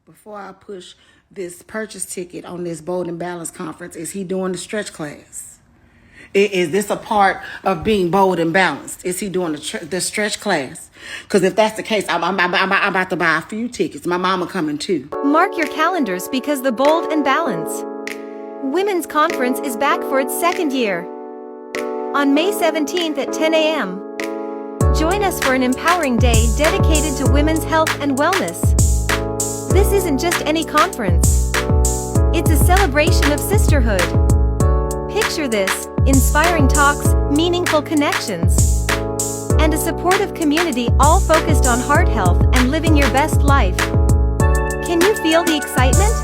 Before I push this purchase ticket on this Bold and Balanced conference, is he doing the stretch class? Is this a part of being bold and balanced? Is he doing the stretch class? Because if that's the case, I'm about to buy a few tickets. My mama coming too. Mark your calendars because the Bold and Balance Women's Conference is back for its second year. On May 17th at 10 a.m. Join us for an empowering day dedicated to women's health and wellness. This isn't just any conference. It's a celebration of sisterhood. Picture this: inspiring talks, meaningful connections, and a supportive community all focused on heart health and living your best life. Can you feel the excitement?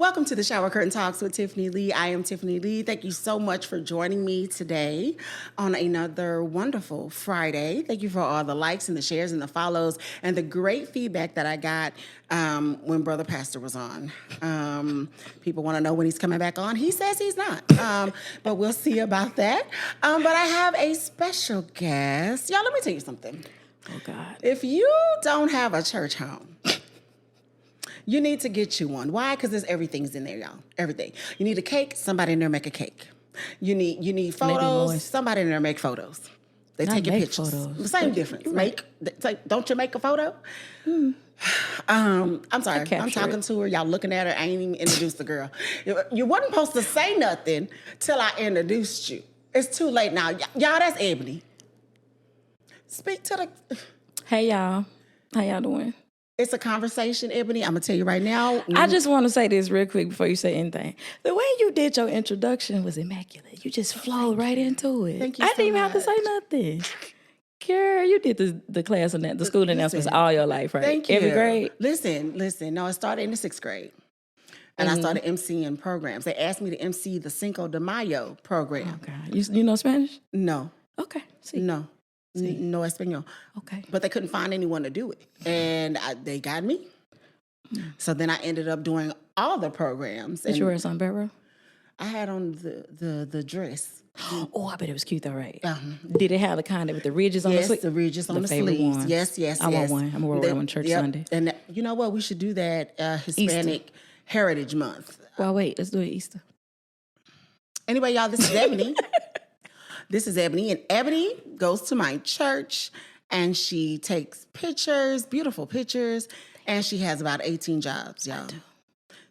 Welcome to the Shower Curtain Talks with Tiffany Lee. I am Tiffany Lee. Thank you so much for joining me today on another wonderful Friday. Thank you for all the likes and the shares and the follows and the great feedback that I got when Brother Pastor was on. People want to know when he's coming back on. He says he's not, but we'll see about that. But I have a special guest. Y'all, let me tell you something. Oh, God. If you don't have a church home, you need to get you one. Why? Because everything's in there, y'all. Everything. You need a cake, somebody in there make a cake. You need photos, somebody in there make photos. They take your pictures. Photos. The same difference. Don't you make a photo? I'm sorry. I'm talking to her. Y'all looking at her. I ain't even introduced the girl. You wasn't supposed to say nothing till I introduced you. It's too late now. Y'all, that's Ebony. Speak to the... Hey, y'all. How y'all doing? It's a conversation, Ebony. I'm going to tell you right now. I just want to say this real quick before you say anything. The way you did your introduction was immaculate. You just flowed right into it. Thank you I so didn't even much. have to say nothing. Girl, you did the class, the school announcements all your life, right? Thank you. Every grade? Listen. No, it started in the 6th grade. And I started emceeing programs. They asked me to MC the Cinco de Mayo program. Okay. You know Spanish? No. Okay. See. No. No Espanol. Okay. But they couldn't find anyone to do it. And they got me. So then I ended up doing all the programs. Did you wear a sombrero? I had on the dress. Oh, I bet it was cute though, right? Did it have the kind with the ridges on the sleeves? Yes, the ridges on the favorite sleeves. ones. Yes. I want one. I'm going to wear one church Sunday. And you know what? We should do that Hispanic Heritage Month. Well, wait. Let's do it Easter. Anyway, y'all, this is Ebony. This is Ebony, and Ebony goes to my church, and she takes pictures, beautiful pictures, and she has about 18 jobs, y'all.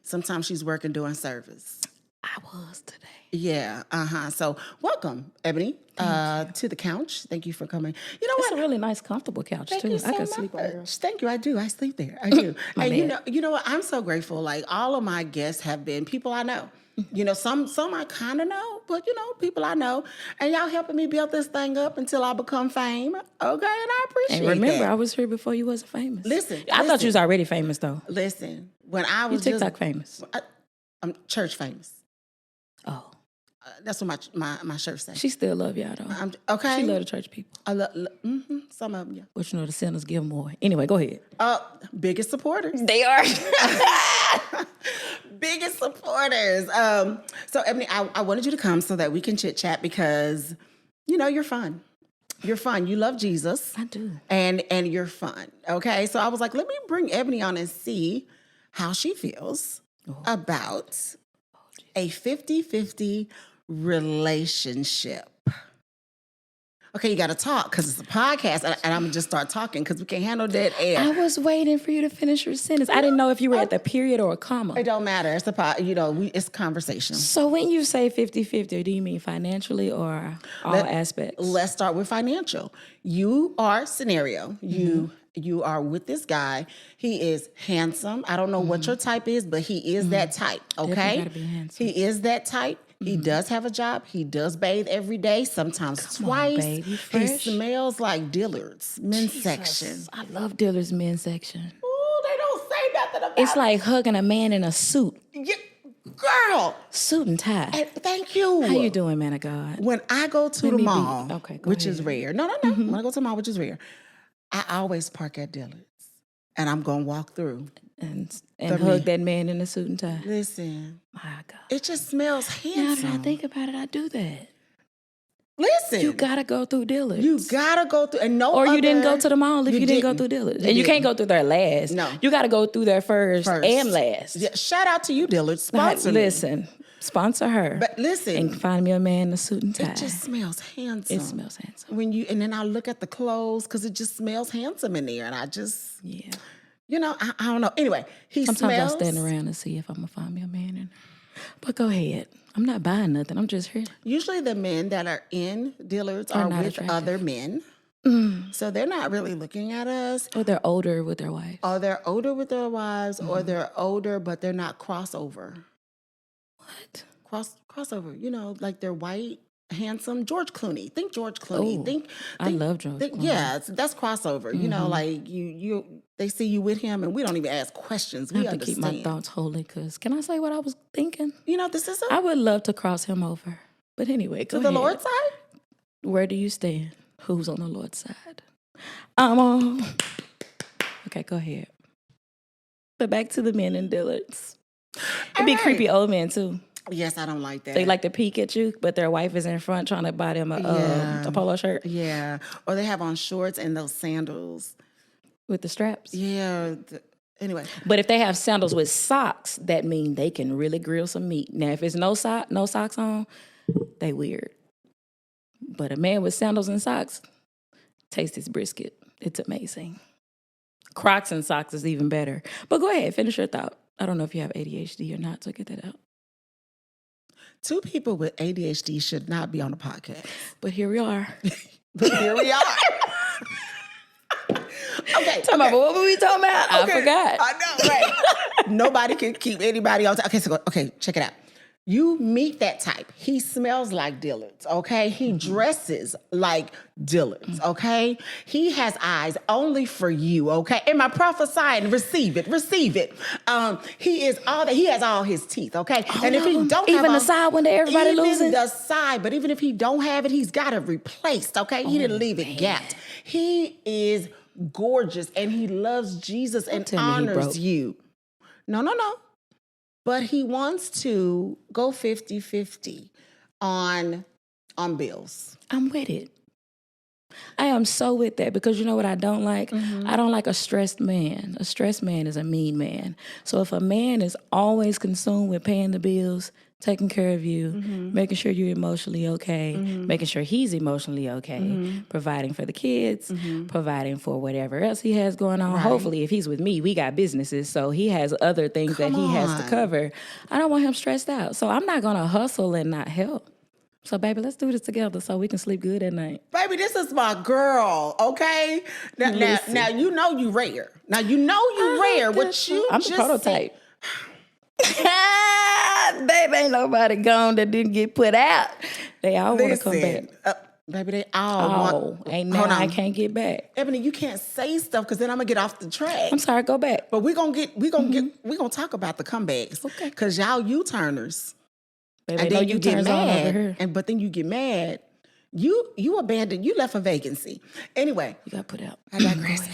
Sometimes she's working doing service. I was today. Yeah, So welcome, Ebony, to the couch. Thank you for coming. You know It's what? a really nice, comfortable couch, Thank too. you so I could much. sleep on here. Thank you. I do. I sleep there. I do. My And bad. you know what? I'm so grateful. Like all of my guests have been people I know. You know, some I kind of know, but people I know, and y'all helping me build this thing up until I become fame. Okay, and I appreciate And remember, that. I was here before you wasn't famous. I thought you was already famous, though. Listen, when I was You TikTok famous. I'm church famous. Oh. That's what my shirt says. She still love y'all, though. Okay. She love the church people. I love some of them. Yeah. But you know, the sinners give more. Anyway, go ahead. Biggest supporters. They are. Biggest supporters. So Ebony, I wanted you to come so that we can chit chat because, you're fun. You're fun. You love Jesus. I do. And you're fun. Okay. So I was like, let me bring Ebony on and see how she feels about a 50-50 relationship. Okay, you got to talk because it's a podcast, and I'm going to just start talking because we can't handle dead air. I was waiting for you to finish your sentence. I didn't know if you were at the period or a comma. It don't matter. It's it's conversation. So when you say 50-50, do you mean financially or all aspects? Let's start with financial. You are scenario. You are with this guy. He is handsome. I don't know what your type is, but he is that type. Okay, Definitely gotta be handsome. He is that type. He does have a job. He does bathe every day, sometimes twice. babe, you He fresh? smells like Dillard's men's section. I love Dillard's men's section. Ooh, they don't say nothing about It's like hugging a man in a suit. Yeah, girl. Suit and tie. And thank you. How you doing, man of God? When I go to the me be- mall, okay, go which is ahead. rare. No. When I go to the mall, which is rare, I always park at Dillard's, and I'm gonna walk through and hug that man in a suit and tie. Listen, My God, it just smells handsome. Now that I think about it, I do that. Listen, You gotta go through Dillard's. You gotta go through, and or you didn't go to the mall if you didn't go through Dillard's. And you can't go through there last. No, you gotta go through there first. And last. Yeah, shout out to you, Dillard's. Sponsor me. Listen, sponsor her. But listen, and find me a man in a suit and tie. It just smells handsome. It smells handsome. And then I look at the clothes because it just smells handsome in there, and I just you know, I don't know. Anyway, Sometimes I stand around and see if I'm gonna find me a man in there. But go ahead. I'm not buying nothing. I'm just here. Usually the men that are in Dillard's are with attractive. Other men. So they're not really looking at us. Or they're older with their wives. Or they're older with their wives, or they're older, but they're not crossover. What? Crossover. You know, like they're white, handsome. George Clooney. Think George Clooney. Think I love George Clooney. Yeah, that's crossover. You know, like they see you with him, and we don't even ask questions. We have to keep my thoughts holy, because can I say what I was thinking? You know, this is I would love to cross him over. But anyway, go to ahead. the Lord's side? Where do you stand? Who's on the Lord's side? I'm on. Okay, go ahead. But back to the men in Dillard's. It'd be creepy old men, too. Yes, I don't like that. They like to peek at you, but their wife is in front trying to buy them a polo shirt. Yeah. Or they have on shorts and those sandals. With the straps? Yeah. Anyway. But if they have sandals with socks, that means they can really grill some meat. Now, if it's no socks on, they weird. But a man with sandals and socks, taste his brisket. It's amazing. Crocs and socks is even better. But go ahead, finish your thought. I don't know if you have ADHD or not, so get that out. 2 people with ADHD should not be on the podcast. But here we are. Okay. About, what were we talking about? Okay. I forgot. I know, right? Nobody can keep anybody on time. Okay, check it out. You meet that type. He smells like Dillard's, okay? He dresses like Dillard's, okay? He has eyes only for you, okay? Am I prophesying? Receive it. He is all that. He has all his teeth, okay? And if he don't have even the side one that everybody losing? Even the side, but even if he don't have it, he's got it replaced, okay? He didn't leave it gapped. He is gorgeous, and he loves Jesus and honors you. No. But he wants to go 50-50 on bills. I'm with it. I am so with that, because you know what I don't like? I don't like a stressed man. A stressed man is a mean man. So if a man is always consumed with paying the bills, taking care of you, making sure you're emotionally okay, making sure he's emotionally okay, providing for the kids, providing for whatever else he has going on. Right. Hopefully, if he's with me, we got businesses, so he has other things that he has to cover. I don't want him stressed out. So I'm not going to hustle and not help. So, baby, let's do this together so we can sleep good at night. Baby, this is my girl, okay? Now you know you rare. Now you know you rare. What you I'm just the prototype. Baby, ain't nobody gone that didn't get put out. They all want to come back. Baby, they all want. Ain't now I can't get back. Ebony, you can't say stuff because then I'm gonna get off the track. I'm sorry, go back. But we gonna talk about the comebacks. Okay. Because y'all U-turners. Baby, and then you get mad. But then you get mad. You abandoned. You left a vacancy. Anyway, you got put out. I digress.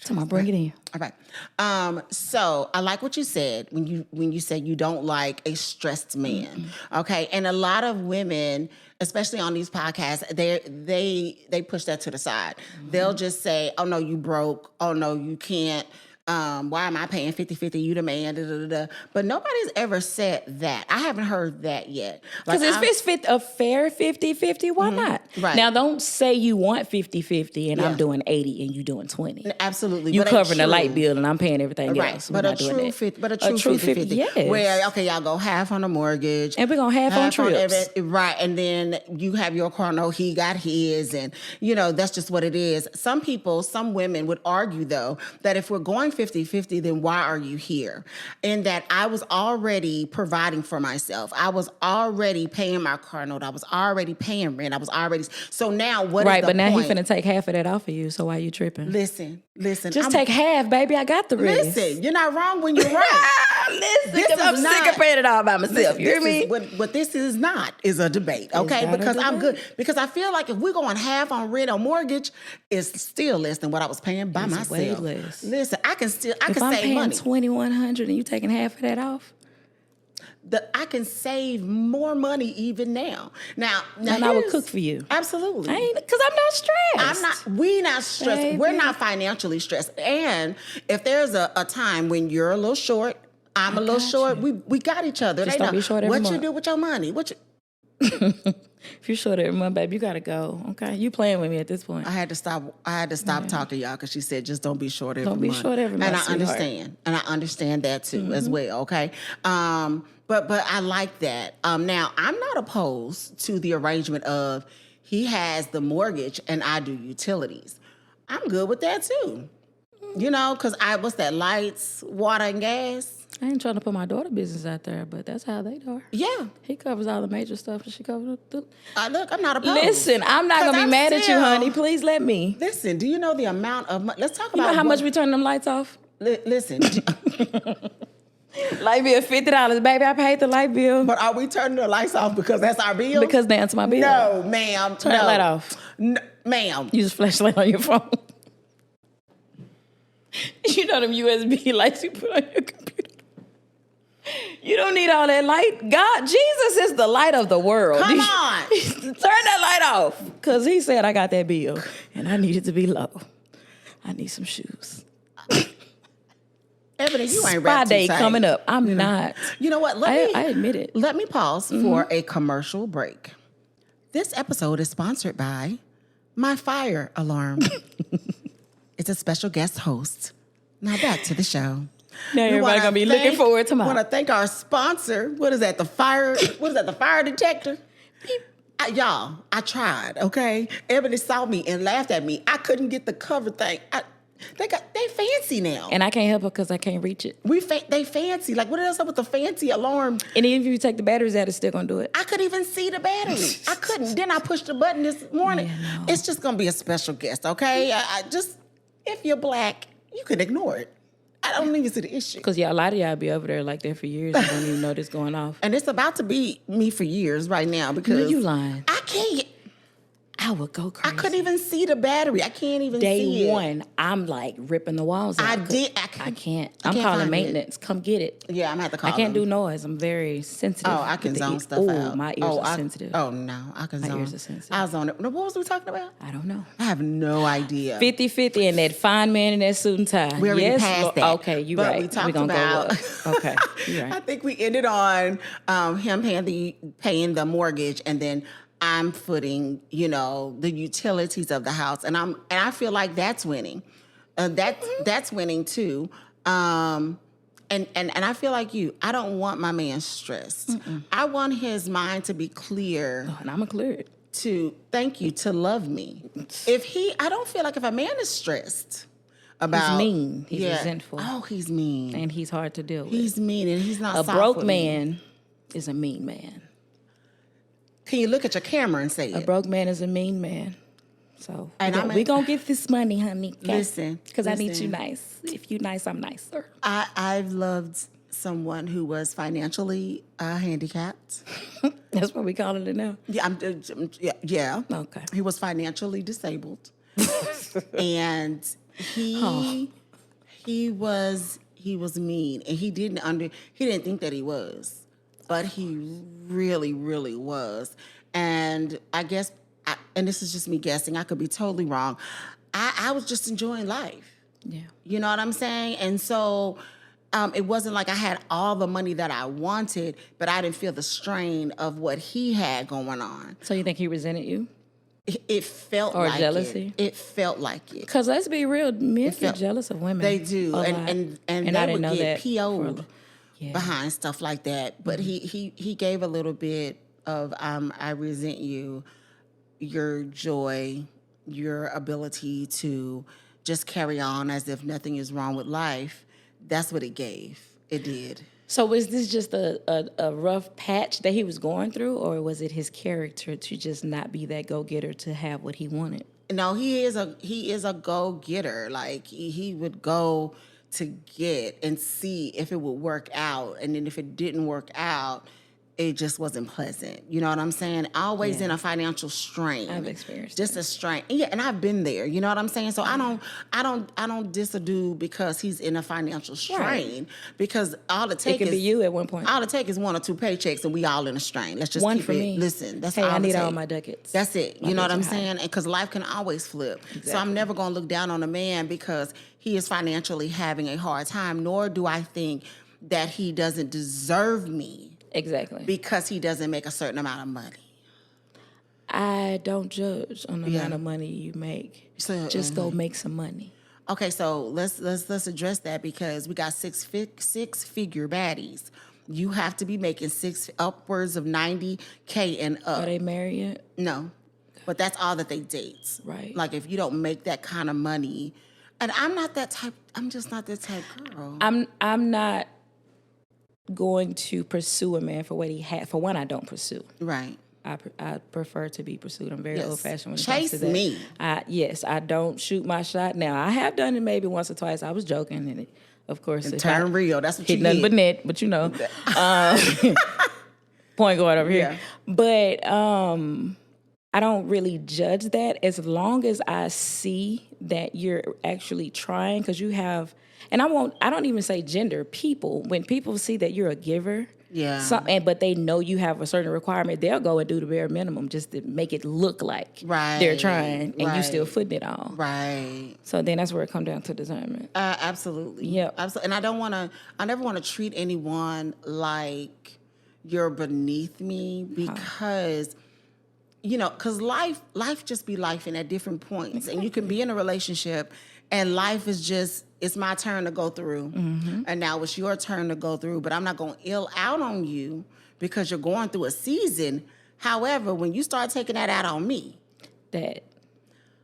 Come on, bring it in. All right. So I like what you said when you said you don't like a stressed man. Okay. And a lot of women, especially on these podcasts, they push that to the side. They'll just say, "Oh no, you broke. Oh no, you can't. Why am I paying 50-50? You the man, da, da, da, da." But nobody's ever said that. I haven't heard that yet. Because if it's a fair 50-50, why not? Right. Now, don't say you want 50-50 and I'm doing 80 and you doing 20. Absolutely. You covering the light bill and I'm paying everything right. else. But a true 50-50. Yes. Where, okay, y'all go half on the mortgage. And we're going to half on trips. Right. And then you have your car, no, he got his. And, that's just what it is. Some women would argue, though, that if we're going 50-50, then why are you here? And that I was already providing for myself. I was already paying my car note. I was already paying rent. So now what is the right, but now point? He's finna take half of that off of you, so why you tripping? Listen. Just take half, baby. I got the rest. Listen, you're not wrong when you're right. Listen, This 'cause I'm is sick not- of paying it all by myself. You hear me? What this is not is a debate, okay? not a Because I'm debate. good. Because I feel like if we're going half on rent or mortgage, it's still less than what I was paying by It's myself. way less. Listen, I can If I'm save paying money. $2,100 and you taking half of that off, I can save more money even now. Now and I would here's- cook for you. Absolutely. Because I'm not stressed. We not stressed. Baby. We're not financially stressed. And if there's a time when you're a little short, I'm a little got short, you. we got each other. Just They don't know be short every what you month. do with your money. If you're short every month, babe, you gotta go. Okay, you playing with me at this point. I had to stop talking, y'all, because she said just don't be short every month. Don't be short every month, And I sweetheart. understand. And I understand that too as well, okay? But I like that. Now, I'm not opposed to the arrangement of he has the mortgage and I do utilities. I'm good with that too. You know, because what's that, lights, water, and gas? I ain't trying to put my daughter business out there, but that's how they are. Yeah. He covers all the major stuff, and she covers the. Look, I'm not opposed. Listen, I'm not 'Cause gonna be I'm mad at you, still- honey. Please let me. Listen, do you know the amount of money? Let's talk You about know how much we turn them lights off? Listen, Light bill $50, baby. I paid the light bill but are we turning the lights off because that's our bill? because they answer my bill. No, ma'am. Turn that light off. No, ma'am. Use a flashlight on your phone. You know them USB lights you put on your computer. You don't need all that light. God, Jesus is the light of the world. Come on. Turn that light off. Because he said I got that bill and I need it to be low. I need some shoes. Ebony, you ain't Spa wrapped too day tight. coming up. I'm not. You know what? I admit it. Let me pause for a commercial break. This episode is sponsored by My Fire Alarm. It's a special guest host. Now back to the show. Now everybody gonna be looking forward to I mine. want to thank our sponsor. What is that? The fire detector? Y'all, I tried, okay? Ebony saw me and laughed at me. I couldn't get the cover thing. They fancy now. And I can't help it because I can't reach it. They fancy. Like, what else up with the fancy alarm? And even if you take the batteries out, it's still gonna do it. I could even see the battery. I couldn't. Then I pushed the button this morning. Yeah, no. It's just gonna be a special guest, okay? I just, if you're black, you can ignore it. I don't even see the issue. Because a lot of y'all be over there like that for years and don't even know this going off. And it's about to be me for years right now because You lying. I can't. I would go crazy. I couldn't even see the battery. I can't even see Day it. one, I'm like ripping the walls out. I 'cause did. I can't. I I'm can't calling find it. maintenance. Come get it. Yeah, I'm gonna have to call I can't them. do noise. I'm very sensitive. Oh, I can with the zone ear. stuff Ooh, out. my ears are sensitive. Oh no, I can My zone. ears are sensitive. I was on it. What was we talking about? I don't know. I have no idea. 50-50 and that fine man in that suit and tie. We already yes, passed Lord. that. Okay, you But right. we talked gonna about. go up. Okay, you I right. think we ended on him paying the mortgage, and then I'm footing, the utilities of the house, and I feel like that's winning. That's winning too. And I feel like you. I don't want my man stressed. I want his mind to be clear. And I'm going to clear it. To love me. I don't feel like if a man is stressed about. He's mean. He's resentful. Oh, he's mean. And he's hard to deal with. He's mean and he's not A soft broke with me. man is a mean man. Can you look at your camera and say A it? broke man is a mean man. So And we gonna get this money, honey. Okay? Listen, Because I need you listen. nice. If you nice, I'm nicer. I've loved someone who was financially handicapped. That's what we calling it now. Yeah, yeah. Okay. He was financially disabled, and Oh. he was mean, and he didn't think that he was, but he really, really was. And I guess, and this is just me guessing, I could be totally wrong. I was just enjoying life. Yeah. You know what I'm saying? And so it wasn't like I had all the money that I wanted, but I didn't feel the strain of what he had going on. So you think he resented you? It felt Or like jealousy? It felt like it. Because let's be real, men get felt- jealous of women. They do, a lot. and I they didn't would know get that PO'd Yeah. behind stuff like that. But he gave a little bit of I resent you, your joy, your ability to just carry on as if nothing is wrong with life. That's what it gave. It did. So was this just a rough patch that he was going through, or was it his character to just not be that go-getter to have what he wanted? No, he is a go-getter. Like he would go to get and see if it would work out. And then if it didn't work out, it just wasn't pleasant. You know what I'm saying? Always in a financial strain. I've experienced just a strain. Yeah, and I've been there. You know what I'm saying? So I don't diss a dude because he's in a financial strain. Because all it takes It could be you at one point. All it takes is 1 or 2 paychecks, and we all in a strain. Let's just One keep for it. me. Listen, that's Hey, all I it need takes. all my ducats. That's it. My You know what ducats I'm are high. saying? Because life can always flip. So I'm never going to look down on a man because he is financially having a hard time, nor do I think that he doesn't deserve me. Exactly. Because he doesn't make a certain amount of money. I don't judge on the amount of money you make. So, just go make some money. Okay, so let's address that because we got six figure baddies. You have to be making upwards of $90K and up. Are they married yet? No, but that's all that they date. Right. Like if you don't make that kind of money, and I'm not that type. I'm just not that type girl. I'm not going to pursue a man for what he had. For one, I don't pursue. Right. I prefer to be pursued. I'm very Yes. old-fashioned when it Chase comes to that. me. Yes, I don't shoot my shot. Now, I have done it maybe once or twice. I was joking, and it, of course, if Turn I real. That's what you hit nothing get. but net, but you know. Point guard over here. Yeah. But I don't really judge that as long as I see that you're actually trying, because you have, and I don't even say gender, people, when people see that you're a giver, but they know you have a certain requirement, they'll go and do the bare minimum just to make it look like they're trying, and you still footing it all. Right. So then that's where it comes down to discernment. Absolutely. Yeah. Absolutely. And I never want to treat anyone like you're beneath me because, because life just be life in at different points. And you can be in a relationship and life is just, it's my turn to go through. Mm-hmm. And now it's your turn to go through. But I'm not going to ill out on you because you're going through a season. However, when you start taking that out on me.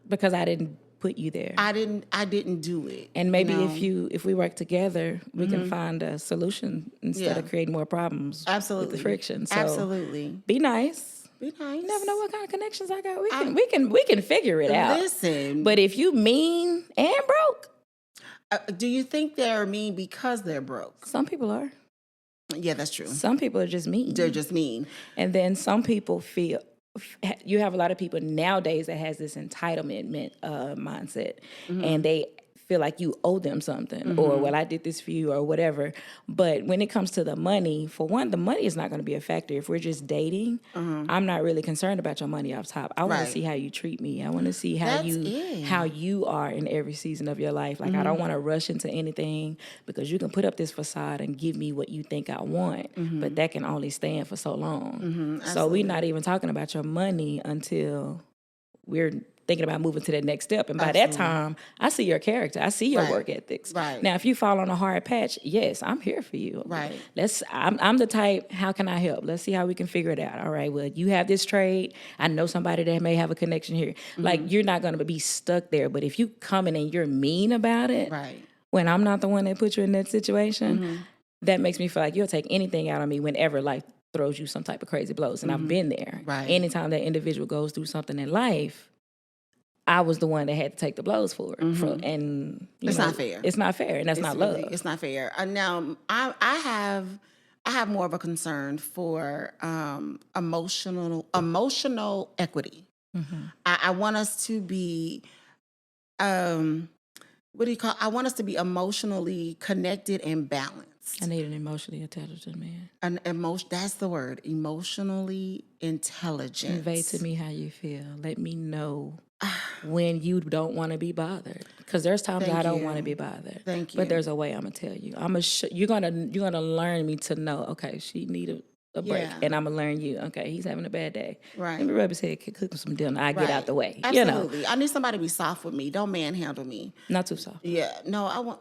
Because I didn't put you there. I didn't do it. And maybe if we work together, we can find a solution instead of creating more problems. Absolutely. With the friction. So absolutely. Be nice. Be nice. You never know what kind of connections I got. We can figure it out. Listen. But if you mean and broke, do you think they're mean because they're broke? some people are. Yeah, that's true. Some people are just mean. They're just mean. And then some people feel, you have a lot of people nowadays that has this entitlement mindset, and they feel like you owe them something, or, well, I did this for you, or whatever. But when it comes to the money, for one, the money is not going to be a factor. If we're just dating, I'm not really concerned about your money off top. I want to see how you treat me. I want to see how you are in every season of your life. Like, I don't want to rush into anything, because you can put up this facade and give me what you think I want, but that can only stand for so long. So we're not even talking about your money until we're thinking about moving to that next step. And by that time, I see your character. I see your work ethics. Right. Now, if you fall on a hard patch, yes, I'm here for you. Right. I'm the type, how can I help? Let's see how we can figure it out. All right, well, you have this trade. I know somebody that may have a connection here. Like, you're not going to be stuck there. But if you come in and you're mean about it, when I'm not the one that put you in that situation, that makes me feel like you'll take anything out of me whenever life throws you some type of crazy blows. And I've been there. Right. Anytime that individual goes through something in life, I was the one that had to take the blows for it. And it's not fair. It's not fair, and that's not love. It's not fair. Now, I have more of a concern for emotional equity. I want us to be, I want us to be emotionally connected and balanced. I need an emotionally intelligent man. That's the word. Emotionally intelligent. Convey to me how you feel. Let me know when you don't want to be bothered. Because there's times I don't want to be bothered. Thank you. But there's a way I'm gonna tell you. You're gonna learn me to know. Okay, she need a break, and I'm gonna learn you. Okay, he's having a bad day. Right. Let me rub his head, cook him some dinner. I get out the way. Absolutely. I need somebody to be soft with me. Don't manhandle me. Not too soft. Yeah. No, I want.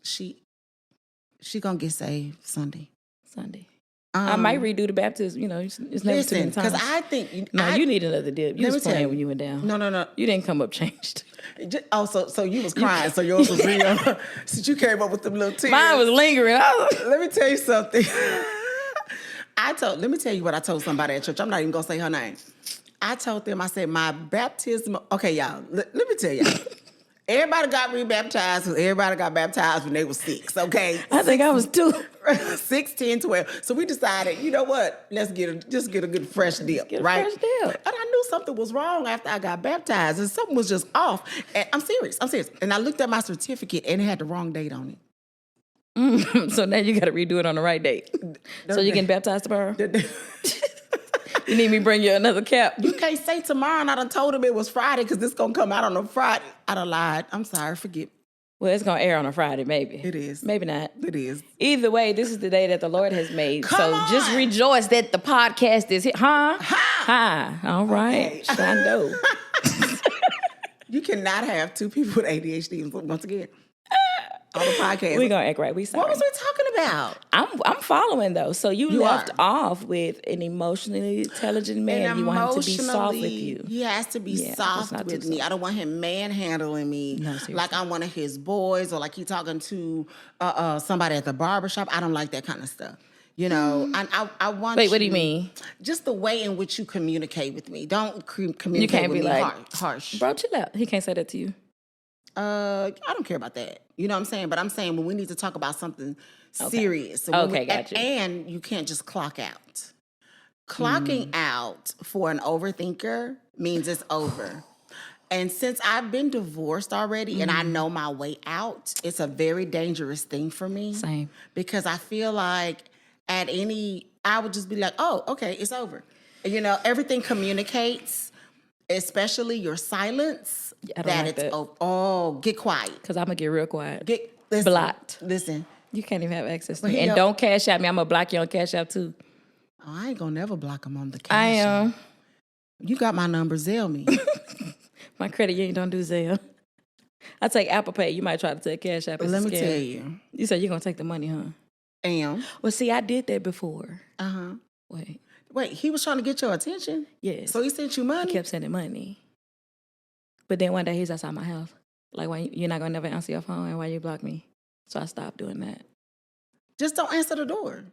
She gonna get saved Sunday. I might redo the baptism. It's never too many times. Because I think you need another dip. You was playing when you went down. No. You didn't come up changed. So you was crying. So yours was real. Since you came up with them little tears. Mine was lingering. Let me tell you something. Let me tell you what I told somebody at church. I'm not even gonna say her name. I told them, I said, my baptism. Okay, y'all. Let me tell y'all. Everybody got rebaptized. Everybody got baptized when they was 6, okay? I think I was 2. 6, 10, 12. So we decided, you know what? Let's just get a good fresh dip, right? Fresh dip. And I knew something was wrong after I got baptized, and something was just off. And I'm serious. And I looked at my certificate, and it had the wrong date on it. So now you got to redo it on the right date. So you getting baptized tomorrow? You need me to bring you another cap? You can't say tomorrow, and I done told him it was Friday because this going to come out on a Friday. I done lied. I'm sorry. Forget. Well, it's going to air on a Friday, maybe. It is. Maybe not. It is. Either way, this is the day that the Lord has made. Come on. Just rejoice that the podcast is here. Huh? Ha. All right. Okay. Shando. You cannot have 2 people with ADHD once again on the podcast. We're going to act right. We sorry. What was we talking about? I'm following, though. So you left are. off with an emotionally intelligent man. You want him to be soft with you. He has to be soft not with too me. soft. I don't want him manhandling me like I'm one of his boys, or like he talking to somebody at the barbershop. I don't like that kind of stuff. You know, I want. Wait, what do you mean? Just the way in which you communicate with me. Don't communicate You can't with be me like harsh. Bro, chill out. He can't say that to you. I don't care about that. You know what I'm saying? But I'm saying when we need to talk about something serious. So Okay, gotcha. And you can't just clock out. Clocking out for an overthinker means it's over. And since I've been divorced already and I know my way out, it's a very dangerous thing for me. Same. Because I feel like I would just be like, oh, okay, it's over. You know, everything communicates, especially your silence. I don't like that. Oh, get quiet. Because I'm going to get real quiet. Listen, Blocked. Listen. You can't even have access to Well, me. And don't cash out me. I'm going to block you on cash out too. Oh, I ain't going to never block them on the cash. I am. You got my number, Zelle me. My credit union don't do Zelle. I take Apple Pay. You might try to take cash out. But let me tell you. You said you're going to take the money, huh? Am. Well, see, I did that before. Uh-huh. Wait, he was trying to get your attention? yes. So he sent you money? He kept sending money. But then one day he's outside my house. Like, why you're not going to never answer your phone and why you block me? So I stopped doing that. Just don't answer the door.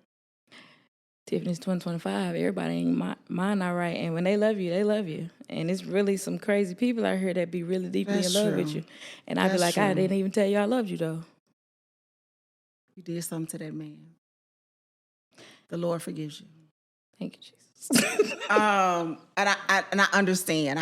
Tiffany's 2025. Everybody ain't mine all right. And when they love you, they love you. And it's really some crazy people out here that be really deeply in love with you. And I be like, I didn't even tell you I loved you, though. You did something to that man. The Lord forgives you. Thank you, Jesus. And I understand.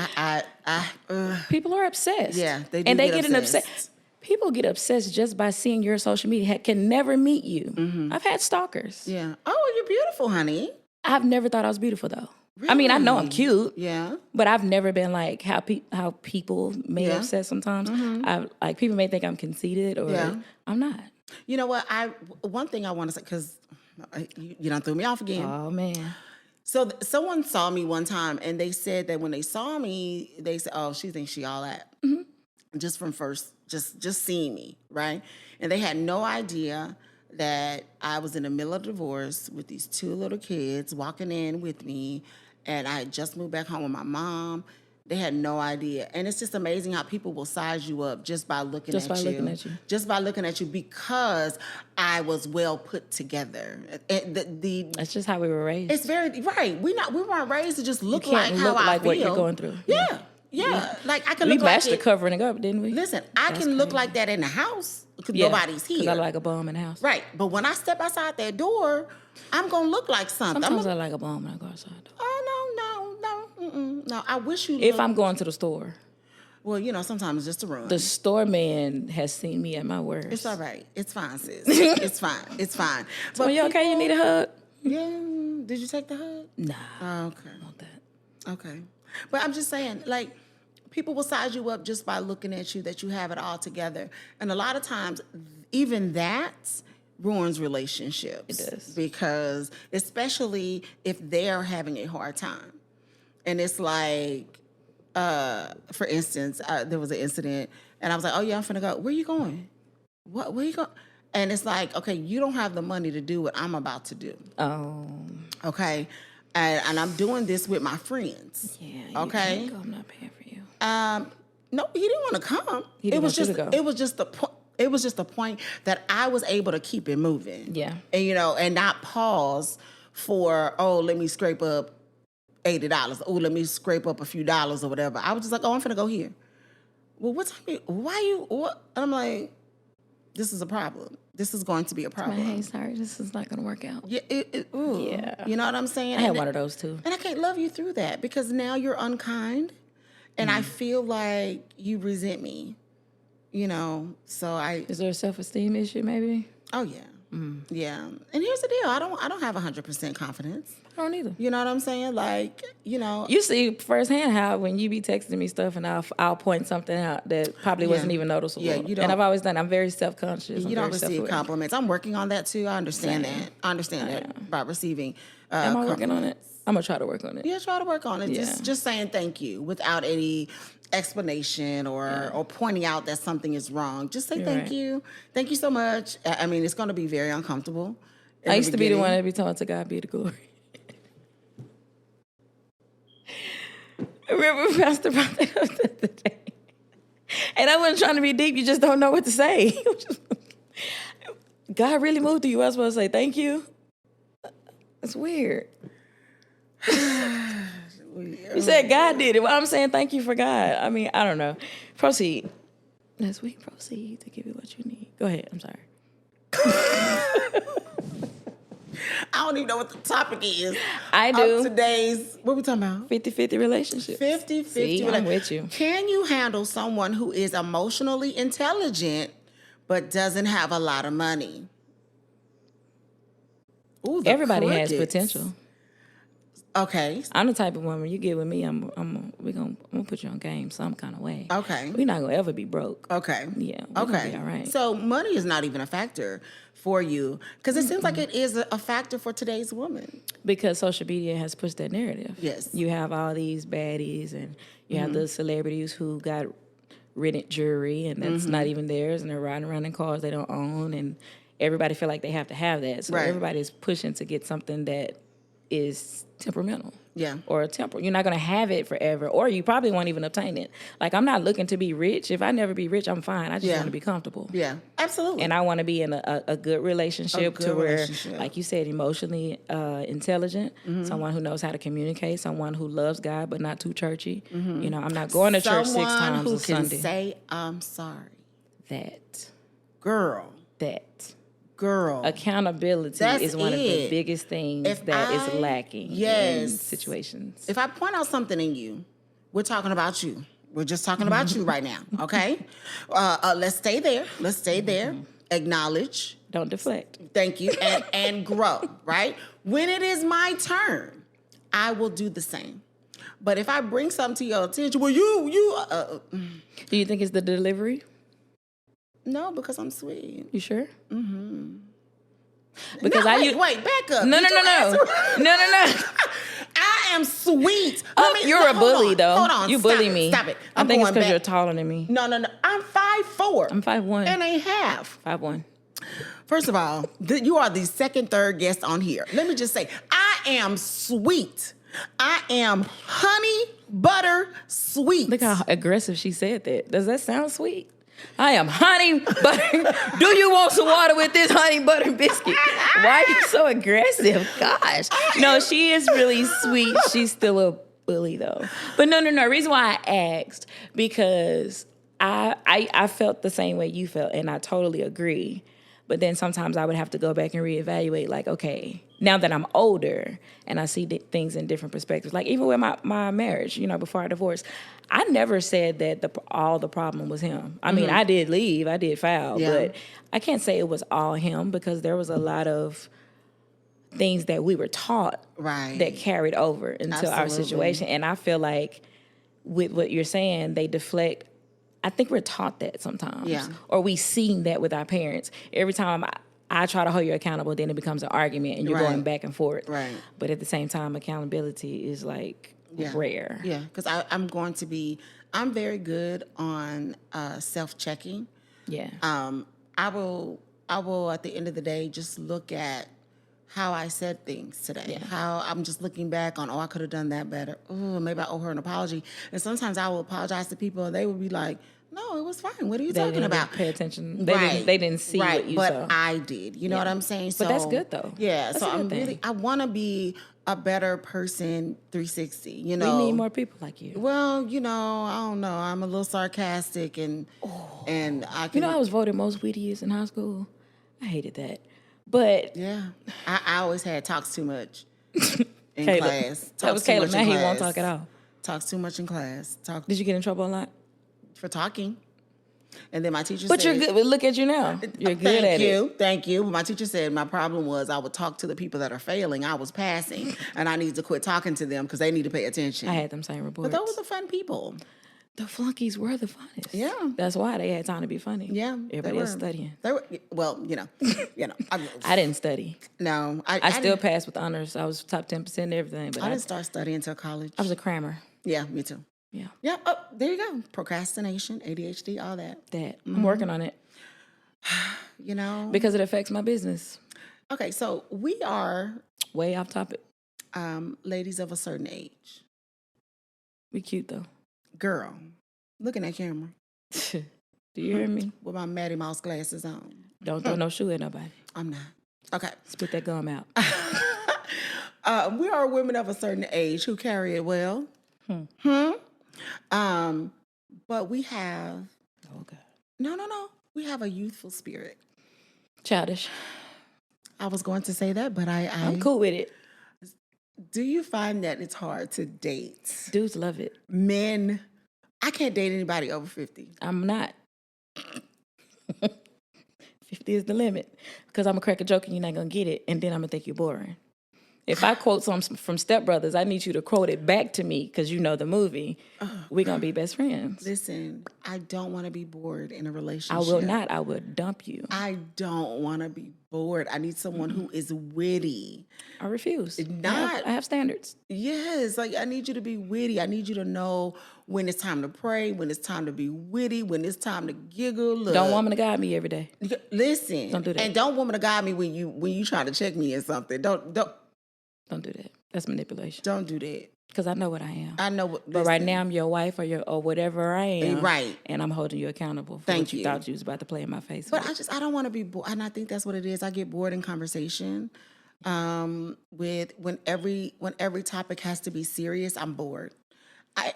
People are obsessed. Yeah, they do. And they get obsessed. People get obsessed just by seeing your social media. Can never meet you. Mm-hmm. I've had stalkers. Yeah. Oh, you're beautiful, honey. I've never thought I was beautiful though. Really? I mean, I know I'm cute. Yeah. But I've never been like how people may obsess sometimes. Like people may think I'm conceited or I'm not. You know what? One thing I want to say, because you done threw me off again. Oh man. So someone saw me one time, and they said that when they saw me, they said, "Oh, she thinks she all that," just from first, just seeing me, right? And they had no idea that I was in the middle of divorce with these 2 little kids walking in with me, and I had just moved back home with my mom. They had no idea. And it's just amazing how people will size you up just by looking at you. Just by looking at you because I was well put together. That's just how we were raised. It's very right. We weren't raised to just look you can't like look how like I feel. what you're going through. Yeah. Like I can We look like matched the covering it up, didn't we? Listen, I can look like that in the house because nobody's here. Because I like a bum in the house. Right. But when I step outside that door, I'm gonna look like something. Sometimes I like a bum when I go outside. No, I wish you. If I'm going to the store. Well, you know, sometimes it's just a run. The store man has seen me at my worst. It's all right. It's fine, sis. It's fine. It's fine. But you okay? You need a hug? Yeah. Did you take the hug? Nah. Oh, okay. I want that. Okay. But I'm just saying, like, people will size you up just by looking at you, that you have it all together. And a lot of times, even that ruins relationships. It does. Because, especially if they're having a hard time. And it's like, for instance, there was an incident, and I was like, oh, yeah, I'm finna go. Where you going? Where you going? And it's like, okay, you don't have the money to do what I'm about to do. Oh. Okay? And I'm doing this with my friends. Yeah. You okay? can't go. I'm not paying for you. No, he didn't want to come. He didn't want you to go. It was just the point. It was just the point that I was able to keep it moving. Yeah. And, you know, and not pause for, oh, let me scrape up $80. Oh, let me scrape up a few dollars or whatever. I was just like, oh, I'm finna go here. well, what? And I'm like, this is a problem. This is going to be a problem. Hey, sorry, this is not going to work out. Yeah, ooh. Yeah. You know what I'm saying? I had one of those too. And I can't love you through that because now you're unkind and I feel like you resent me, you know? So Is there a self-esteem issue maybe? oh yeah. Yeah. And here's the deal. I don't have 100% confidence. I don't either. You know what I'm saying? Like, you know. You see firsthand how when you be texting me stuff and I'll point something out that probably wasn't even noticeable. Yeah, you don't. And I've always done. I'm very self-conscious. You don't receive compliments. I'm working on that too. I understand that. I understand that about receiving. Am I working on it? I'm gonna try to work on it. Yeah, try to work on it. Yeah. Just saying thank you without any explanation or pointing out that something is wrong. Just say thank you. Thank you so much. I mean, it's going to be very uncomfortable. I used to be the one that be talking to God be the glory. Remember Pastor brought that up the other day. And I wasn't trying to be deep. You just don't know what to say. God really moved you. I was supposed to say thank you. That's weird. You said God did it. Well, I'm saying thank you for God. I mean, I don't know. Proceed. As we proceed to give you what you need. Go ahead. I'm sorry. I don't even know what the topic is. I do. Of today's, what are we talking about? 50-50 relationship. 50-50. See, I'm with you. Can you handle someone who is emotionally intelligent but doesn't have a lot of money? Ooh, Everybody crickets. has potential. Okay. I'm the type of woman you get with me. I'm gonna put you on game some kind of way. Okay. We're not gonna ever be broke. Okay. Yeah. We're gonna Okay. be all right. So money is not even a factor for you because it seems like it is a factor for today's woman. Because social media has pushed that narrative. Yes. You have all these baddies and you have the celebrities who got rented jewelry and that's not even theirs and they're riding around in cars they don't own and everybody feel like they have to have that. So Right. everybody's pushing to get something that is temperamental. Yeah. Or temporal. You're not going to have it forever, or you probably won't even obtain it. Like, I'm not looking to be rich. If I never be rich, I'm fine. I just want to be comfortable. Yeah, absolutely. And I want to be in a good relationship good to where, relationship. like you said, emotionally intelligent, someone who knows how to communicate, someone who loves God but not too churchy. You know, I'm not going to church 6 times who a Sunday. can say, I'm sorry. That. Accountability That's is one of the biggest things If that is I- lacking yes. in situations. If I point out something in you, we're talking about you. We're just talking about you right now, okay? Let's stay there. Let's stay there. Acknowledge. Don't deflect. Thank you. And grow, right? When it is my turn, I will do the same. But if I bring something to your attention, well, Do you think it's the delivery? no, because I'm sweet. You sure? Because Wait, back up. No. Did you answer? No. I am sweet. You're a bully, hold though. Hold on. You Stop bully it, me. Stop it. I think it's going because you're back. taller than me. No. I'm 5'4". I'm 5'1". And a half. 5'1". First of all, you are the second, third guest on here. Let me just say, I am sweet. I am honey butter sweet. Look how aggressive she said that. Does that sound sweet? I am honey butter. Do you want some water with this honey butter biscuit? Why are you so aggressive? Gosh. No, she is really sweet. She's still a bully, though. But no. Reason why I asked, because I felt the same way you felt, and I totally agree. But then sometimes I would have to go back and reevaluate, like, okay, now that I'm older and I see things in different perspectives, like even with my marriage, you know, before I divorced, I never said that all the problem was him. I mean, I did leave, I did foul, but I can't say it was all him because there was a lot of things that we were taught that carried over into our situation. And I feel like with what you're saying, they deflect. I think we're taught that sometimes. Yeah. Or we seen that with our parents. Every time I try to hold you accountable, then it becomes an argument and you're going back and forth. Right. But at the same time, accountability is like rare. Yeah, because I'm very good on self-checking. Yeah. I will at the end of the day just look at how I said things today. How I'm just looking back on, I could have done that better. Oh, maybe I owe her an apology. And sometimes I will apologize to people and they would be like, no, it was fine. What are you talking about? Pay attention. They didn't see what you saw. But I did. You know what I'm saying? So, but that's good though. Yeah. That's So I want to be a better person 360. You know, we need more people like you. Well, you know, I don't know. I'm a little sarcastic and I can. You know, I was voted most wittiest in high school. I hated that. But yeah, I always had talks too much in Caleb. class. That was Caleb. Now he won't talk at all. Talks too much in class. Did you get in trouble a lot? For talking. And then my teacher but said... you're good. But look at you now. You're good at it. Thank you. But my teacher said my problem was I would talk to the people that are failing. I was passing. And I need to quit talking to them because they need to pay attention. I had them same reports. But those were the fun people. The flunkies were the funnest. Yeah. That's why they had time to be funny. Yeah. Everybody else studying. They were, well, you know. I didn't study. No. I still passed with honors. I was top 10% and everything. But I didn't start studying until college. I was a crammer. Yeah, me too. Yeah. Yeah. Oh, there you go. Procrastination, ADHD, all that. I'm working on it. You know. Because it affects my business. Okay, so we are... Way off topic. Ladies of a certain age. We cute though. Girl, look in that camera. Do you hear me? With my Matty Mouse glasses on. Don't throw no shoe at nobody. I'm not. Okay. Spit that gum out. We are women of a certain age who carry it well. But we have... Oh, God. No. We have a youthful spirit. Childish. I was going to say that, but I'm cool with it. Do you find that it's hard to date? Dudes love it. Men... I can't date anybody over 50. I'm not. 50 is the limit. Because I'm going to crack a joke and you're not going to get it. And then I'm going to think you're boring. If I quote something from Step Brothers, I need you to quote it back to me because you know the movie. We're going to be best friends. Listen, I don't want to be bored in a relationship. I will not. I will dump you. I don't want to be bored. I need someone who is witty. I refuse. I have standards. Yes, like I need you to be witty. I need you to know when it's time to pray, when it's time to be witty, when it's time to giggle. Look, don't woman to guide me every day. Listen, don't do that. And don't woman to guide me when you try to check me in something. Don't do that. That's manipulation. Don't do that. Because I know what I am. I know what. But right now I'm your wife or whatever I am. Right. And I'm holding you accountable for Thank what you thought you was about to play in my face. But I don't want to be bored. And I think that's what it is. I get bored in conversation. With when every topic has to be serious, I'm bored.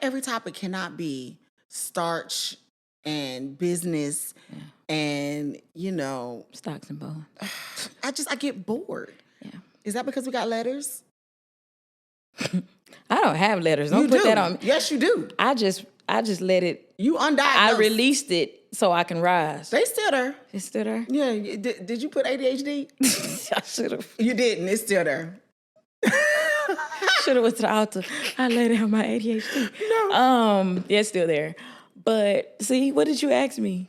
Every topic cannot be starch and business and, stocks and bonds. I get bored. Yeah. Is that because we got letters? I don't have letters. Don't put that on me. Yes, you do. I just let it. You undiagnosed. I released it so I can rise. They still there. It's still there? Yeah. Did you put ADHD? I should have. You didn't. It's still there. Should have went to the altar. I laid down my ADHD. No. Yeah, it's still there. But see, what did you ask me?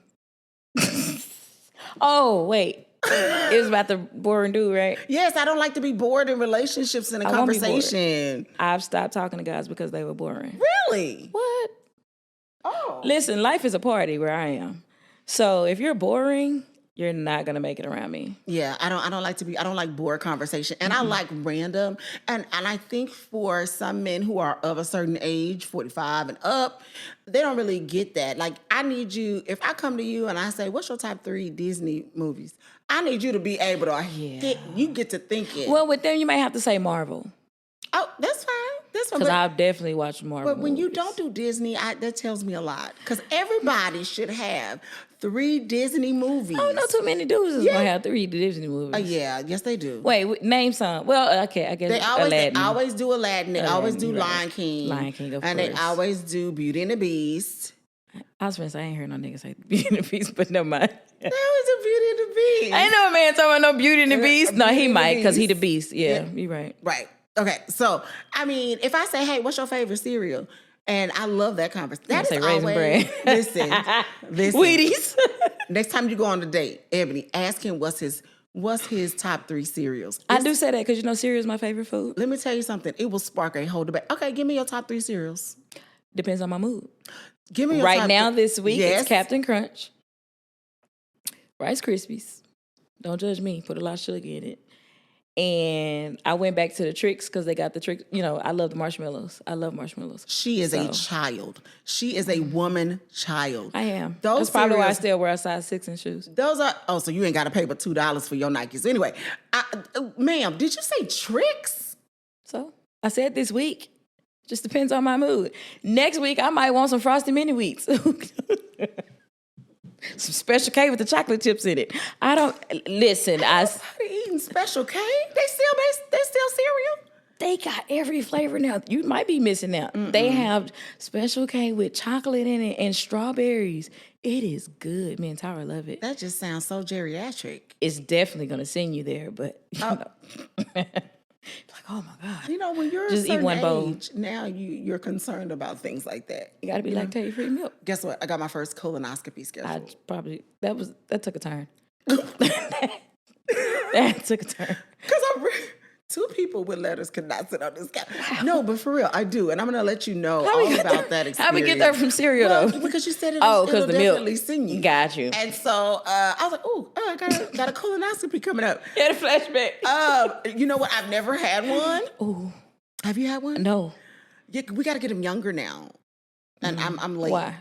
Oh, wait. It was about the boring dude, right? Yes, I don't like to be bored in relationships in a conversation. I've stopped talking to guys because they were boring. Really? What? Oh. Listen, life is a party where I am. So if you're boring, you're not gonna make it around me. Yeah, I don't like bored conversation. And I like random. And I think for some men who are of a certain age, 45 and up, they don't really get that. Like, I need you, if I come to you and I say, what's your top 3 Disney movies? I need you to be able to you get to thinking. Well, with them, you might have to say Marvel. Oh, that's fine. That's fine. Because I've definitely watched Marvel. But when you don't do Disney, that tells me a lot. Because everybody should have 3 Disney movies. I don't know too many dudes that's going to have 3 Disney movies. Yeah, yes they do. Wait, name some. Well, okay, I guess they always do Aladdin. They always do right. Lion King. Lion King, of course. And they always do Beauty and the Beast. I was going to say, I ain't heard no niggas say Beauty and the Beast, but never mind. They always do Beauty and the Beast. I ain't no man talking about no Beauty and the Beast. No, he might, because he the Beast. Yeah, you're right. Right. Okay, so, I mean, if I say, hey, what's your favorite cereal? And I love that conversation. That is Raisin always, Bran. listen. Wheaties. Next time you go on a date, Ebony, ask him what's his top 3 cereals. I do say that because, cereal is my favorite food. Let me tell you something. It will spark a whole debate. Okay, give me your top 3 cereals. Depends on my mood. Give me your right top now, 3. this week, it's Captain Crunch, Rice Krispies. Don't judge me. Put a lot of sugar in it. And I went back to the tricks because they got the tricks. You know, I love the marshmallows. I love marshmallows. She is a child. She is a woman child. I am. Those That's probably why I cereals- still wear a size 6 in shoes. Those are, so you ain't got to pay but $2 for your Nikes. Anyway, ma'am, did you say tricks? So I said this week. Just depends on my mood. Next week, I might want some Frosty Mini Wheats. Some Special K with the chocolate chips in it. I don't, listen, Everybody eating Special K? They still cereal? They got every flavor now. You might be missing out. They have Special K with chocolate in it and strawberries. It is good. Me and Tyra love it. That just sounds so geriatric. It's definitely going to send you there, but you know. Like, oh my God. You know, when you're Just a eat certain one bowl. age, now you're concerned about things like that. You got to be lactate-free milk. Guess what? I got my first colonoscopy scheduled. That took a turn. That took a turn. Because two people with letters could not sit on this couch. Wow. No, but for real, I do. And I'm going to let you know all about that experience. How we get there from cereal, though? Because you said because it'll the definitely milk. send you. Got you. And so I was like, I got a colonoscopy coming up. Had a flashback. You know what? I've never had one. Ooh. Have you had one? No. Yeah, we got to get them younger now. And I'm late. Why?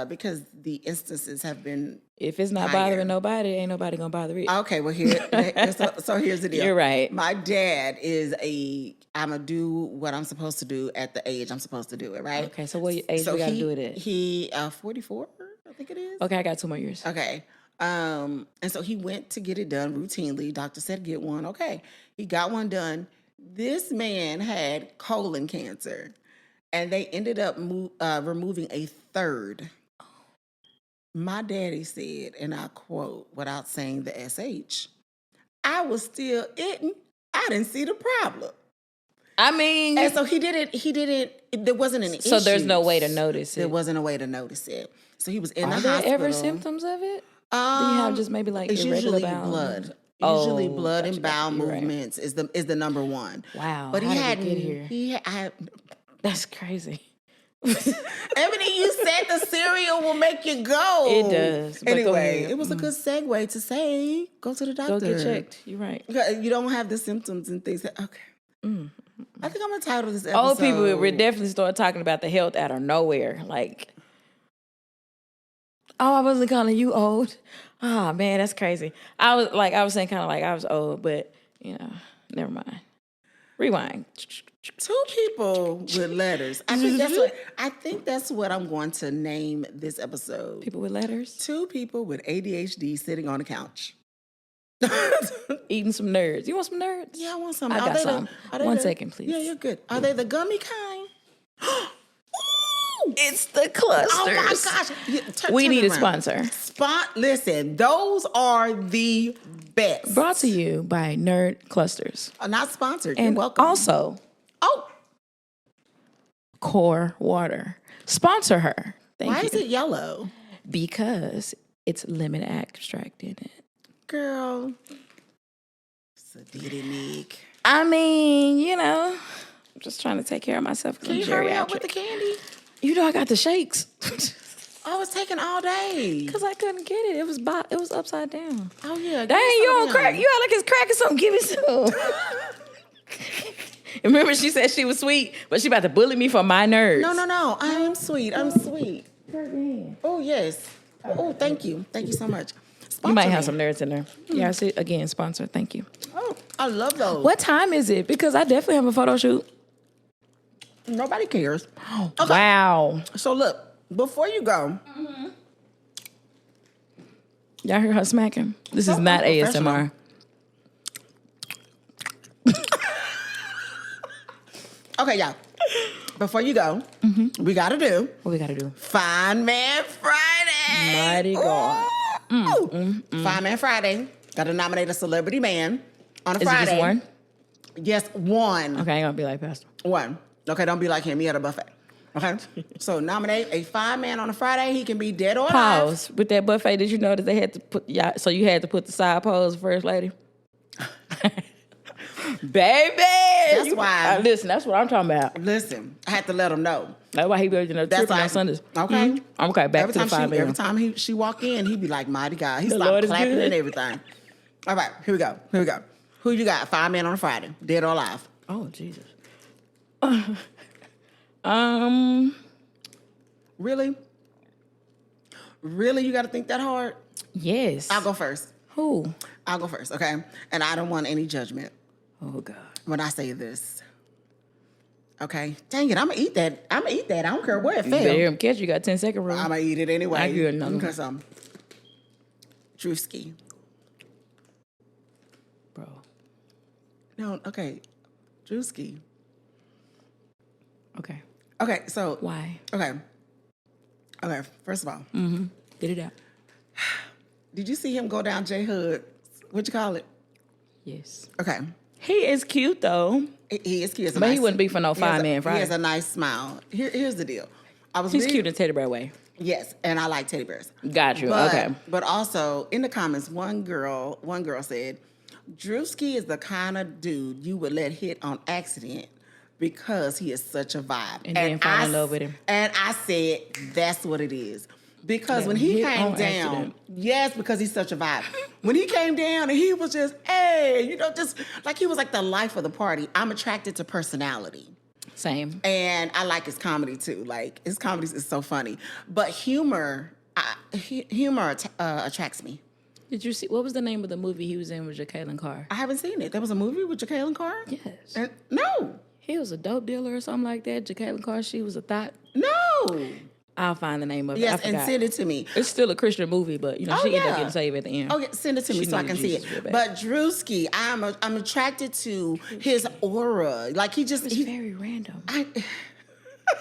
Because the instances have been If it's not higher. bothering nobody, ain't nobody going to bother it. Okay, well, so here's the deal. You're right. My dad is I'm going to do what I'm supposed to do at the age I'm supposed to do it, right? Okay, so what age we got to do it at? He 44, I think it is. Okay, I got 2 more years. Okay. And so he went to get it done routinely. Doctor said get one. Okay. He got one done. This man had colon cancer, and they ended up removing a third. My daddy said, and I quote, without saying the SH, I was still eating. I didn't see the problem. I mean, And so he didn't, there wasn't any so there's no issues. way to notice it. There wasn't a way to notice it. So he was in the Are hospital. there ever symptoms of it? Do you have just maybe like It's irregular usually bowel? blood. Oh, Usually blood gotcha, and bowel you're right. movements is the number one. Wow. But how he did hadn't. we get here? That's crazy. Ebony, you said the cereal will make you go. It does. But go Anyway, ahead. it was a good segue to say, go to the doctor. Go get checked. You're right. You don't have the symptoms and things. Okay. I think I'm gonna title this episode. Old people will definitely start talking about the health out of nowhere. Like, oh, I wasn't calling you old. Oh man, that's crazy. I was saying kind of like I was old, but never mind. Rewind. Two people with letters. I think that's what I'm going to name this episode. People with letters. Two people with ADHD sitting on a couch. Eating some nerds. You want some nerds? Yeah, I want some. I got some. 1 second, please. Yeah, you're good. Are they the gummy kind? It's the clusters. Oh my gosh. Yeah, We turn need a around. sponsor. Listen, those are the best. Brought to you by Nerd Clusters. Not sponsored. And You're welcome. also, Core Water. Sponsor her. Thank why you. is it yellow? Because it's lemon extract in it. Girl. Sadidinique. I mean, I'm just trying to take care of myself. Can you hurry up with the candy? I got the shakes. Oh, it's taking all day. Because I couldn't get it. It was upside down. Oh, yeah. Dang, you on crack. You act like it's crack or something. Give me some. Remember, she said she was sweet, but she about to bully me for my nerves. No. I am sweet. I'm sweet. Oh, yes. Oh, thank you. Thank you so much. You might have Sponsor some nerds in there. Yeah, I see. Again, sponsor. Thank you. me. Oh, I love those. What time is it? Because I definitely have a photo shoot. Nobody cares. Okay. Wow. So, look, before you go, Y'all hear her smacking? This is not ASMR. okay, y'all. Before you go, we got to do What we got to do? Fine Man Friday. Mighty God. Fine Man Friday. Got to nominate a celebrity man on a Is Friday. it just one? Yes, one. Okay, I ain't going to be like Pastor. One. Okay, don't be like him. He at a buffet. Okay? So nominate a fine man on a Friday. He can be dead or alive. Pause. With that buffet, did you know that they had to put, so you had to put the side pose first lady? Baby! That's why. Listen, that's what I'm talking about. Listen, I had to let him know. That's why he be That's tripping why. on Sundays. Okay. Okay, back Every to the time 5 a.m. Every time she walk in, he'd be like, mighty God. He The stopped Lord is clapping good. and everything. All right, here we go. Who you got? 5 men on a Friday, dead or alive? Oh, Jesus. Really? Really, you got to think that hard? Yes. I'll go first. Who? I'll go first, okay? And I don't want any judgment Oh, God. when I say this. Okay? Dang it, I'm going to eat that. I'm going to eat that. I don't care where it You better fell. hear him catch you. Got 10-second rule. I'm going to eat it anyway. I give another one. Because Drewski. Bro. No, okay. Drewski. Okay. Okay, so. Why? Okay. Okay, first of all. Get it out. Did you see him go down J Hood? What'd you call it? Yes. Okay. He is cute, though. He is cute. But he wouldn't be for no 5 man He Friday. has a nice smile. Here's the deal. He's reading- cute in Teddy Bear way. Yes, and I like teddy bears. Got you. But, Okay. But also in the comments, one girl said, Drewski is the kind of dude you would let hit on accident because he is such a vibe. And then fall in love with him. And I said, that's what it is. Because when Let he hit came on down, accident. yes, because he's such a vibe. When he came down and he was just, hey, just like he was like the life of the party. I'm attracted to personality. Same. And I like his comedy too. Like his comedy is so funny. But humor attracts me. Did you see, what was the name of the movie he was in with Jacqueline Carr? I haven't seen it. There was a movie with Jacqueline Carr? Yes. No. He was a dope dealer or something like that. Jacqueline Carr, she was a thought. No. I'll find the name of it. Yes, I and forgot. send it to me. It's still a Christian movie, but she ended up getting saved at the end. Okay, send it to me She so I knew can see Jesus real it. bad. But Drewski, I'm attracted to his aura. Like It's very random. I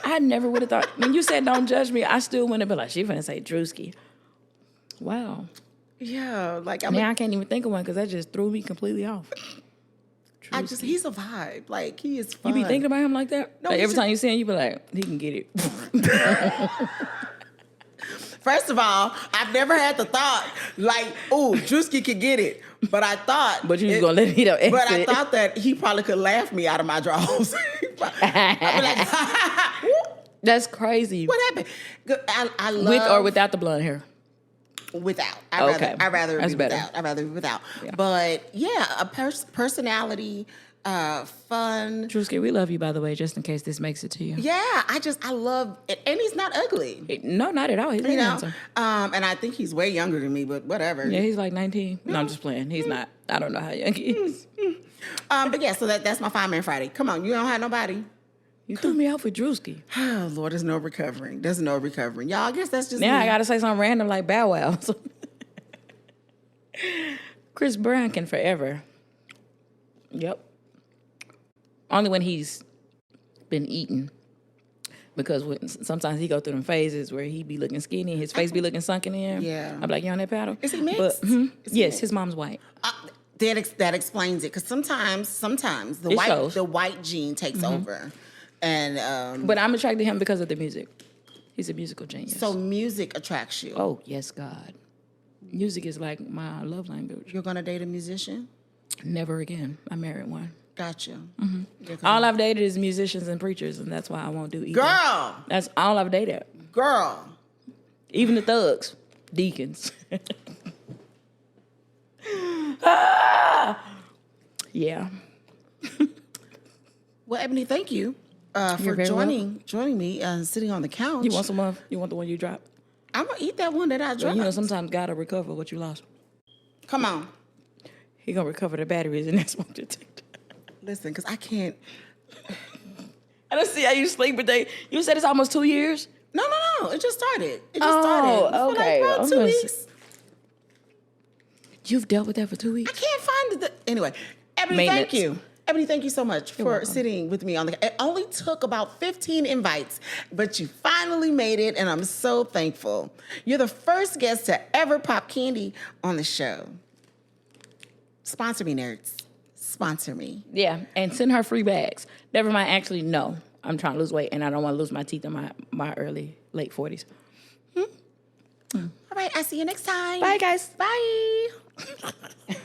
I never would have thought. When you said don't judge me, I still wouldn't have been like, she finna say Drewski. Wow. yeah, like I Now I can't even think of one because that just threw me completely off. he's a vibe. Like he is You fun. be thinking about him like that? No, Like he's every just- time you see him, you be like, he can get it. First of all, I've never had the thought like, oh, Drewski could get it. But I thought But you was gonna let me know. But I thought that he probably could laugh me out of my drawers. I'd be like, That's crazy. what happened? I love With or without the blonde hair? without. Okay. I'd rather That's be better. without. I'd rather be without. Yeah. But yeah, a personality, fun. Drewski, we love you, by the way, just in case this makes it to you. Yeah, I love it. And he's not ugly. No, not at all. He's very handsome. And I think he's way younger than me, but whatever. Yeah, he's like 19. No, I'm just playing. He's not. I don't know how young he is. But yeah, so that's my 5 man Friday. Come on, you don't have nobody. You threw me off with Drewski. Oh Lord, there's no recovering. There's no recovering. Y'all, I guess that's just Now me. I gotta say something random like Bow Wow. Chris Brown can forever. Yep. Only when he's been eating. Because sometimes he go through them phases where he be looking skinny, his face be looking sunken in. Yeah. I'm like, you on that paddle? Is he mixed? But, Is he yes, mixed? his mom's white. That explains it. Because sometimes It shows. the white gene takes over, and But I'm attracted to him because of the music. He's a musical genius. so music attracts you. Oh, yes, God. Music is like my love language. You're gonna date a musician? Never again. I married one. Gotcha. All I've dated is musicians and preachers, and that's why I won't do either. Girl, That's all I've dated. girl. Even the thugs, deacons. Ah! Yeah. Well, Ebony, thank you for You're very joining me and sitting on the couch. You want some of? You want the one you dropped? I'm gonna eat that one that I Well, dropped. you know, sometimes God will recover what you lost. Come on, He gonna recover the batteries in that smoke detector. listen, because I can't. I don't see how you sleep, but you said it's almost 2 years. No. It just started. It just Oh, started. For okay. like I about was 2 gonna weeks. You've dealt with that for 2 I weeks. can't find it. Anyway, Ebony, Maintenance. thank you. Ebony, thank you so much for welcome. sitting with me on the. It only took about 15 invites, but you finally made it, and I'm so thankful. You're the first guest to ever pop candy on the show. Sponsor me, nerds. Sponsor me. Yeah, and send her free bags. Never mind. Actually, no. I'm trying to lose weight, and I don't want to lose my teeth in my late 40s. All right, I'll see you next time. Bye, guys. Bye.